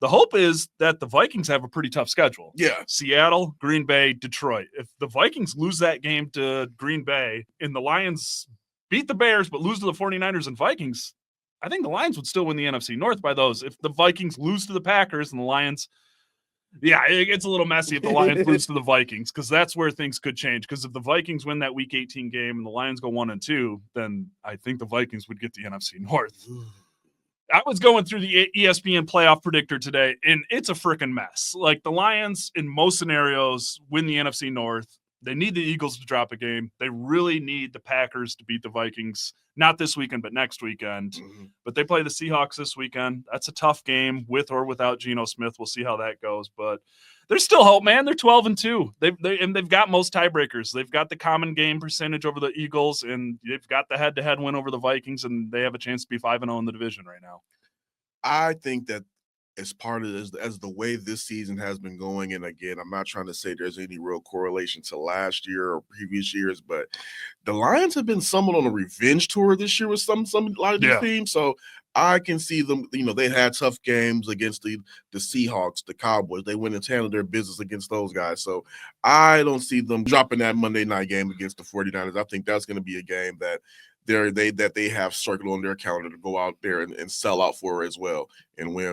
The hope is that the Vikings have a pretty tough schedule. Yeah. Seattle, Green Bay, Detroit. If the Vikings lose that game to Green Bay and the Lions beat the Bears but lose to the 49ers and Vikings, I think the Lions would still win the NFC North by those. If the Vikings lose to the Packers and the Lions, yeah, it gets a little messy if the Lions lose to the Vikings, because that's where things could change. Because if the Vikings win that Week 18 game and the Lions go 1-2, then I think the Vikings would get the NFC North. I was going through the ESPN playoff predictor today, and it's a freaking mess. Like, the Lions, in most scenarios, win the NFC North. They need the Eagles to drop a game. They really need the Packers to beat the Vikings, not this weekend, but next weekend. Mm-hmm. But they play the Seahawks this weekend. That's a tough game, with or without Geno Smith. We'll see how that goes. But there's still hope, man. They're 12-2. They've got most tiebreakers. They've got the common game percentage over the Eagles, and they've got the head-to-head win over the Vikings, and they have a chance to be 5-0 in the division right now. I think that as part of this, as the way this season has been going, and again, I'm not trying to say there's any real correlation to last year or previous years, but the Lions have been somewhat on a revenge tour this year with a lot of these teams. So I can see them, they had tough games against the Seahawks, the Cowboys. They went and handled their business against those guys. So I don't see them dropping that Monday night game against the 49ers. I think that's going to be a game that they have circled on their calendar to go out there and sell out for as well and win.